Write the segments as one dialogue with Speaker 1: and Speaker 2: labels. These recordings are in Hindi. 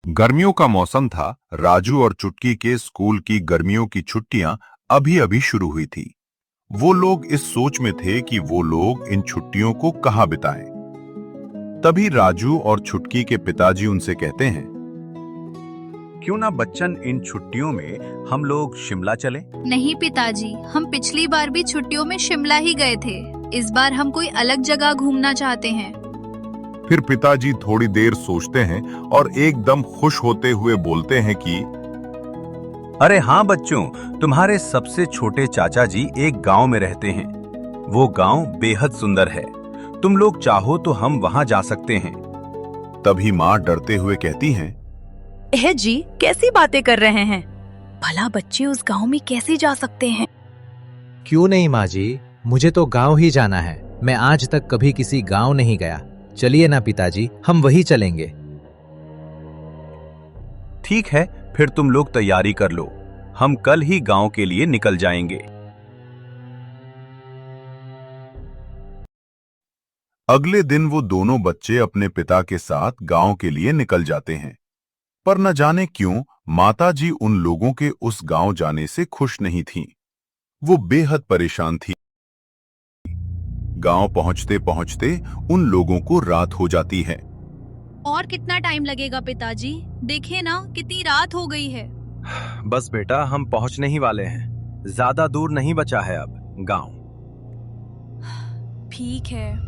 Speaker 1: गर्मियों का मौसम था। राजू और चुटकी के स्कूल की गर्मियों की छुट्टियां अभी अभी शुरू हुई थी। वो लोग इस सोच में थे कि वो लोग इन छुट्टियों को कहाँ बिताएं। तभी राजू और छुटकी के पिताजी उनसे कहते हैं, क्यों ना बच्चन इन छुट्टियों में हम लोग शिमला चलें?
Speaker 2: नहीं पिताजी, हम पिछली बार भी छुट्टियों में शिमला ही गए थे। इस बार हम कोई अलग जगह घूमना चाहते हैं।
Speaker 1: फिर पिताजी थोड़ी देर सोचते हैं और एकदम खुश होते हुए बोलते हैं कि
Speaker 3: अरे हाँ बच्चों, तुम्हारे सबसे छोटे चाचा जी एक गांव में रहते हैं। वो गांव बेहद सुंदर है। तुम लोग चाहो तो हम वहां जा सकते हैं।
Speaker 1: तभी माँ डरते हुए कहती हैं,
Speaker 4: एह जी, कैसी बातें कर रहे हैं? भला बच्चे उस गांव में कैसे जा सकते हैं?
Speaker 5: क्यों नहीं माँ जी, मुझे तो गांव ही जाना है। मैं आज तक कभी किसी गांव नहीं गया। चलिए ना पिताजी, हम वही चलेंगे।
Speaker 3: ठीक है, फिर तुम लोग तैयारी कर लो। हम कल ही गांव के लिए निकल जाएंगे।
Speaker 1: अगले दिन वो दोनों बच्चे अपने पिता के साथ गांव के लिए निकल जाते हैं। पर न जाने क्यों माताजी उन लोगों के उस गांव जाने से खुश नहीं थीं। वो बेहद परेशान थी। गांव पहुंचते पहुंचते उन लोगों को रात हो जाती है।
Speaker 2: और कितना टाइम लगेगा पिताजी? देखिए ना, कितनी रात हो गई है।
Speaker 3: बस बेटा, हम पहुंचने ही वाले हैं। ज्यादा दूर नहीं बचा है अब गांव।
Speaker 2: ठीक है।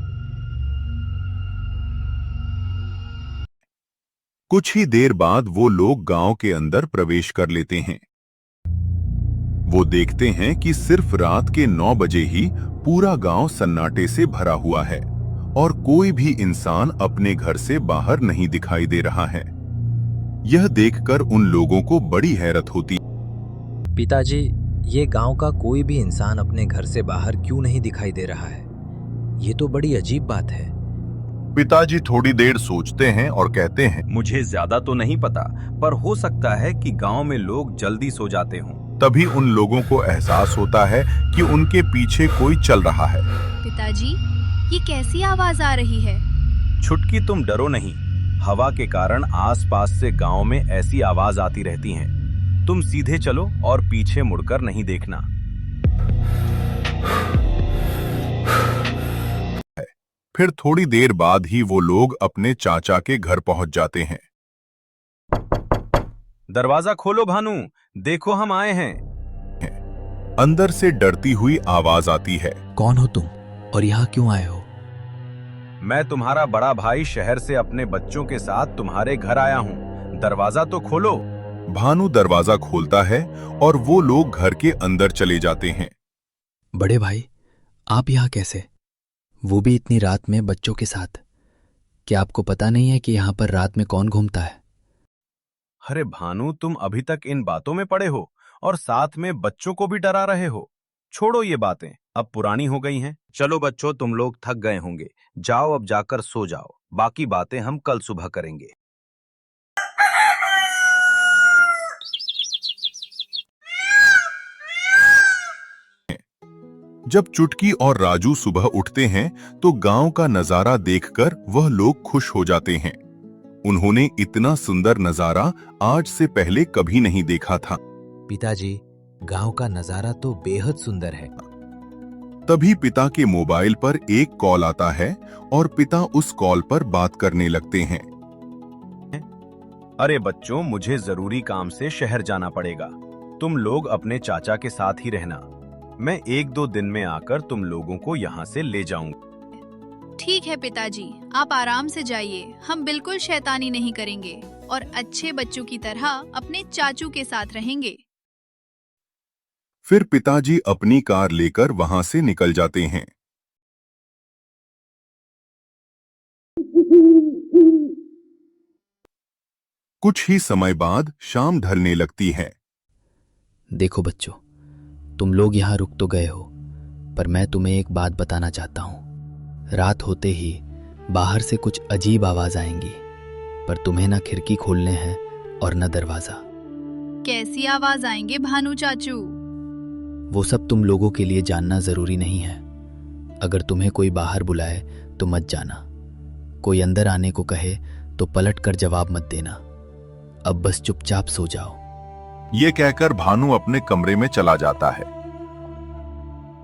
Speaker 1: कुछ ही देर बाद वो लोग गांव के अंदर प्रवेश कर लेते हैं। वो देखते हैं कि सिर्फ रात के 9 बजे ही पूरा गांव सन्नाटे से भरा हुआ है और कोई भी इंसान अपने घर से बाहर नहीं दिखाई दे रहा है। यह देखकर उन लोगों को बड़ी हैरत होती।
Speaker 5: पिताजी, ये गांव का कोई भी इंसान अपने घर से बाहर क्यों नहीं दिखाई दे रहा है? ये तो बड़ी अजीब बात है।
Speaker 1: पिताजी थोड़ी देर सोचते हैं और कहते हैं,
Speaker 3: मुझे ज्यादा तो नहीं पता, पर हो सकता है कि गांव में लोग जल्दी सो जाते हों।
Speaker 1: तभी उन लोगों को एहसास होता है कि उनके पीछे कोई चल रहा है।
Speaker 2: पिताजी, ये कैसी आवाज आ रही है?
Speaker 3: छुटकी, तुम डरो नहीं। हवा के कारण आसपास से गांव में ऐसी आवाज आती रहती हैं। तुम सीधे चलो और पीछे मुड़कर नहीं देखना।
Speaker 1: फिर थोड़ी देर बाद ही वो लोग अपने चाचा के घर पहुंच जाते हैं।
Speaker 3: दरवाजा खोलो भानु, देखो हम आए हैं।
Speaker 1: अंदर से डरती हुई आवाज आती है,
Speaker 5: कौन हो तुम और यहाँ क्यों आए हो?
Speaker 3: मैं तुम्हारा बड़ा भाई शहर से अपने बच्चों के साथ तुम्हारे घर आया हूँ। दरवाजा तो खोलो।
Speaker 1: भानु दरवाजा खोलता है और वो लोग घर के अंदर चले जाते हैं।
Speaker 5: बड़े भाई, आप यहाँ कैसे? वो भी इतनी रात में बच्चों के साथ। क्या आपको पता नहीं है कि यहाँ पर रात में कौन घूमता है?
Speaker 3: अरे भानु, तुम अभी तक इन बातों में पड़े हो और साथ में बच्चों को भी डरा रहे हो। छोड़ो ये बातें, अब पुरानी हो गई हैं। चलो बच्चों, तुम लोग थक गए होंगे। जाओ अब जाकर सो जाओ। बाकी बातें हम कल सुबह करेंगे।
Speaker 1: जब चुटकी और राजू सुबह उठते हैं तो गांव का नजारा देखकर वह लोग खुश हो जाते हैं। उन्होंने इतना सुंदर नजारा आज से पहले कभी नहीं देखा था।
Speaker 5: पिताजी, गांव का नजारा तो बेहद सुंदर है।
Speaker 1: तभी पिता के मोबाइल पर एक कॉल आता है और पिता उस कॉल पर बात करने लगते हैं।
Speaker 3: अरे बच्चों, मुझे जरूरी काम से शहर जाना पड़ेगा। तुम लोग अपने चाचा के साथ ही रहना। मैं 1-2 दिन में आकर तुम लोगों को यहाँ से ले जाऊंगा।
Speaker 2: ठीक है पिताजी, आप आराम से जाइए। हम बिल्कुल शैतानी नहीं करेंगे और अच्छे बच्चों की तरह अपने चाचू के साथ रहेंगे।
Speaker 1: फिर पिताजी अपनी कार लेकर वहां से निकल जाते हैं। कुछ ही समय बाद शाम ढलने लगती है।
Speaker 5: देखो बच्चों, तुम लोग यहाँ रुक तो गए हो, पर मैं तुम्हें एक बात बताना चाहता हूँ। रात होते ही बाहर से कुछ अजीब आवाज आएंगी, पर तुम्हें ना खिड़की खोलने हैं और न दरवाजा।
Speaker 2: कैसी आवाज आएंगे भानु चाचू?
Speaker 5: वो सब तुम लोगों के लिए जानना जरूरी नहीं है। अगर तुम्हें कोई बाहर बुलाए तो मत जाना। कोई अंदर आने को कहे तो पलट कर जवाब मत देना। अब बस चुपचाप सो जाओ।
Speaker 1: ये कहकर भानु अपने कमरे में चला जाता है।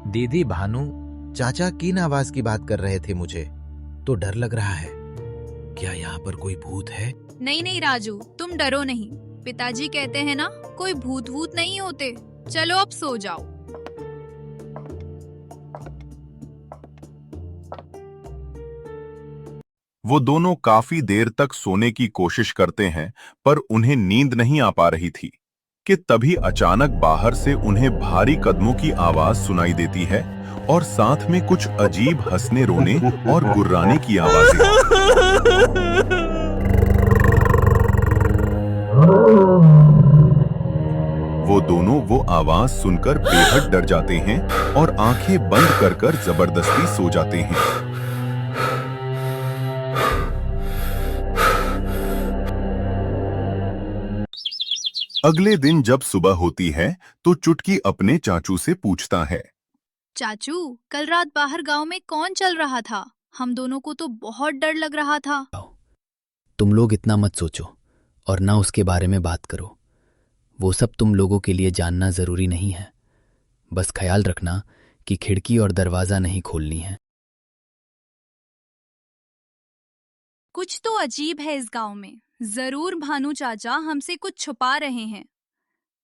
Speaker 6: दीदी, भानु चाचा किन आवाज की बात कर रहे थे? मुझे तो डर लग रहा है। क्या यहाँ पर कोई भूत है?
Speaker 2: नहीं नहीं राजू, तुम डरो नहीं। पिताजी कहते हैं ना, कोई भूत वूत नहीं होते। चलो अब सो जाओ।
Speaker 1: वो दोनों काफी देर तक सोने की कोशिश करते हैं, पर उन्हें नींद नहीं आ पा रही थी कि तभी अचानक बाहर से उन्हें भारी कदमों की आवाज सुनाई देती है और साथ में कुछ अजीब हंसने रोने और गुर्राने की आवाजें। वो दोनों वो आवाज सुनकर बेहद डर जाते हैं और आंखें बंद कर जबरदस्ती सो जाते हैं। अगले दिन जब सुबह होती है तो चुटकी अपने चाचू से पूछता है।
Speaker 2: चाचू, कल रात बाहर गांव में कौन चल रहा था? हम दोनों को तो बहुत डर लग रहा था।
Speaker 5: तुम लोग इतना मत सोचो और ना उसके बारे में बात करो। वो सब तुम लोगों के लिए जानना जरूरी नहीं है। बस ख्याल रखना कि खिड़की और दरवाजा नहीं खोलनी है।
Speaker 2: कुछ तो अजीब है इस गांव में। जरूर भानु चाचा हमसे कुछ छुपा रहे हैं।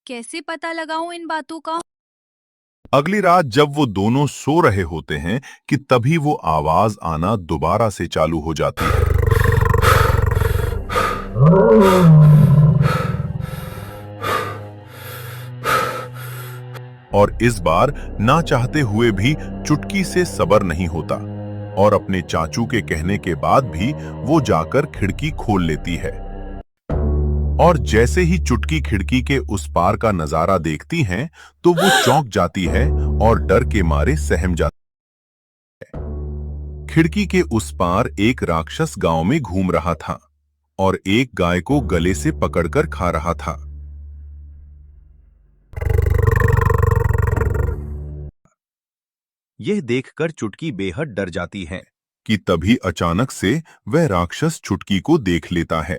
Speaker 2: कैसे पता लगाऊं इन बातों का?
Speaker 1: अगली रात जब वो दोनों सो रहे होते हैं कि तभी वो आवाज आना दोबारा से चालू हो जाती है। और इस बार ना चाहते हुए भी चुटकी से सब्र नहीं होता और अपने चाचू के कहने के बाद भी वो जाकर खिड़की खोल लेती है। और जैसे ही चुटकी खिड़की के उस पार का नजारा देखती हैं, तो वो चौंक जाती है और डर के मारे सहम जाती है। खिड़की के उस पार एक राक्षस गांव में घूम रहा था और एक गाय को गले से पकड़कर खा रहा था।
Speaker 3: यह देखकर चुटकी बेहद डर जाती है
Speaker 1: कि तभी अचानक से वह राक्षस चुटकी को देख लेता है।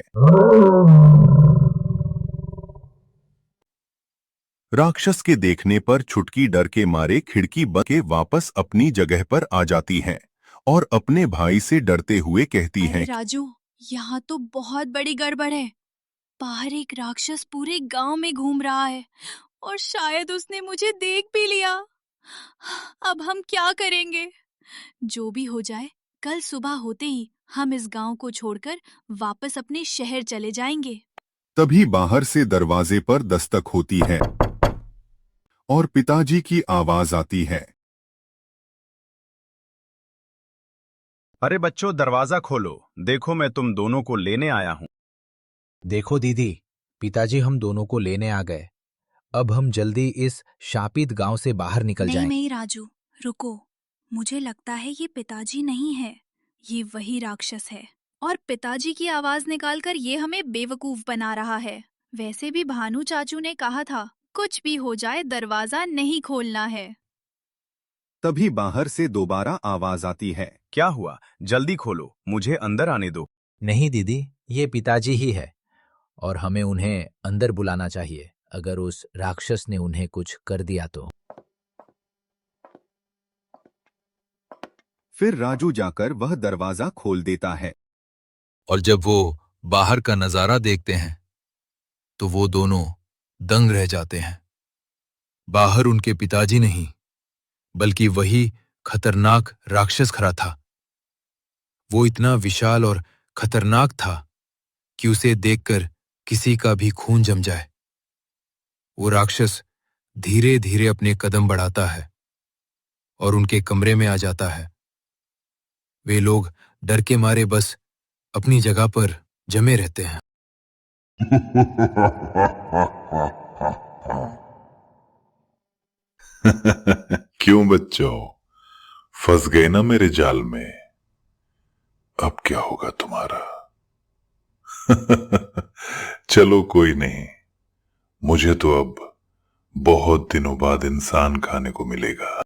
Speaker 1: राक्षस के देखने पर चुटकी डर के मारे खिड़की बंद के वापस अपनी जगह पर आ जाती है और अपने भाई से डरते हुए कहती
Speaker 2: अरे
Speaker 1: है।
Speaker 2: राजू, यहाँ तो बहुत बड़ी गड़बड़ है। बाहर एक राक्षस पूरे गांव में घूम रहा है और शायद उसने मुझे देख भी लिया। अब हम क्या करेंगे? जो भी हो जाए, कल सुबह होते ही हम इस गांव को छोड़कर वापस अपने शहर चले जाएंगे।
Speaker 1: तभी बाहर से दरवाजे पर दस्तक होती है और पिताजी की आवाज आती है।
Speaker 3: अरे बच्चों, दरवाजा खोलो। देखो, मैं तुम दोनों को लेने आया हूं।
Speaker 6: देखो दीदी, पिताजी हम दोनों को लेने आ गए। अब हम जल्दी इस शापित गांव से बाहर निकल
Speaker 2: नहीं
Speaker 6: जाएं।
Speaker 2: नहीं राजू, रुको। मुझे लगता है ये पिताजी नहीं है, ये वही राक्षस है और पिताजी की आवाज निकालकर ये हमें बेवकूफ बना रहा है। वैसे भी भानु चाचू ने कहा था, कुछ भी हो जाए दरवाजा नहीं खोलना है।
Speaker 1: तभी बाहर से दोबारा आवाज आती है।
Speaker 3: क्या हुआ? जल्दी खोलो, मुझे अंदर आने दो।
Speaker 6: नहीं दीदी, ये पिताजी ही है और हमें उन्हें अंदर बुलाना चाहिए, अगर उस राक्षस ने उन्हें कुछ कर दिया तो।
Speaker 1: फिर राजू जाकर वह दरवाजा खोल देता है।
Speaker 7: और जब वो बाहर का नजारा देखते हैं तो वो दोनों दंग रह जाते हैं। बाहर उनके पिताजी नहीं, बल्कि वही खतरनाक राक्षस खड़ा था। वो इतना विशाल और खतरनाक था कि उसे देखकर किसी का भी खून जम जाए। वो राक्षस धीरे धीरे अपने कदम बढ़ाता है और उनके कमरे में आ जाता है। वे लोग डर के मारे बस अपनी जगह पर जमे रहते हैं।
Speaker 1: क्यों बच्चों, फंस गए ना मेरे जाल में? अब क्या होगा तुम्हारा? चलो कोई नहीं, मुझे तो अब बहुत दिनों बाद इंसान खाने को मिलेगा।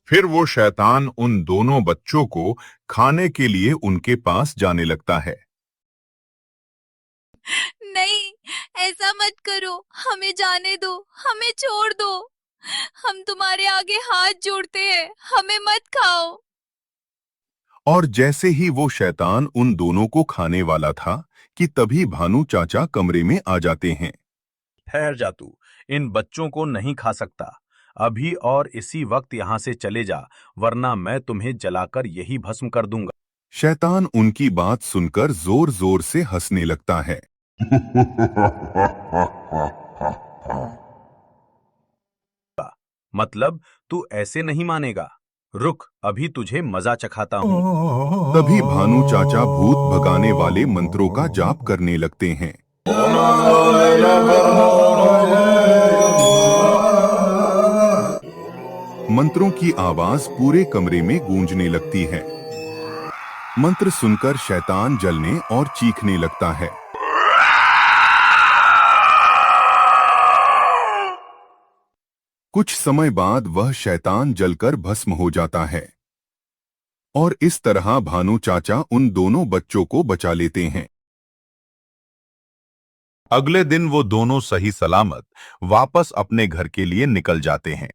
Speaker 1: फिर वो शैतान उन दोनों बच्चों को खाने के लिए उनके पास जाने लगता है।
Speaker 2: नहीं, ऐसा मत करो, हमें जाने दो, हमें छोड़ दो। हम तुम्हारे आगे हाथ जोड़ते हैं, हमें मत खाओ।
Speaker 1: और जैसे ही वो शैतान उन दोनों को खाने वाला था कि तभी भानु चाचा कमरे में आ जाते हैं।
Speaker 3: ठहर जा तू, इन बच्चों को नहीं खा सकता। अभी और इसी वक्त यहाँ से चले जा, वरना मैं तुम्हें जलाकर यही भस्म कर दूंगा।
Speaker 1: शैतान उनकी बात सुनकर जोर जोर से हंसने लगता है।
Speaker 3: मतलब तू ऐसे नहीं मानेगा। रुक, अभी तुझे मजा चखाता हूँ।
Speaker 1: तभी भानु चाचा भूत भगाने वाले मंत्रों का जाप करने लगते हैं। मंत्रों की आवाज पूरे कमरे में गूंजने लगती है। मंत्र सुनकर शैतान जलने और चीखने लगता है। कुछ समय बाद वह शैतान जलकर भस्म हो जाता है और इस तरह भानु चाचा उन दोनों बच्चों को बचा लेते हैं। अगले दिन वो दोनों सही सलामत वापस अपने घर के लिए निकल जाते हैं।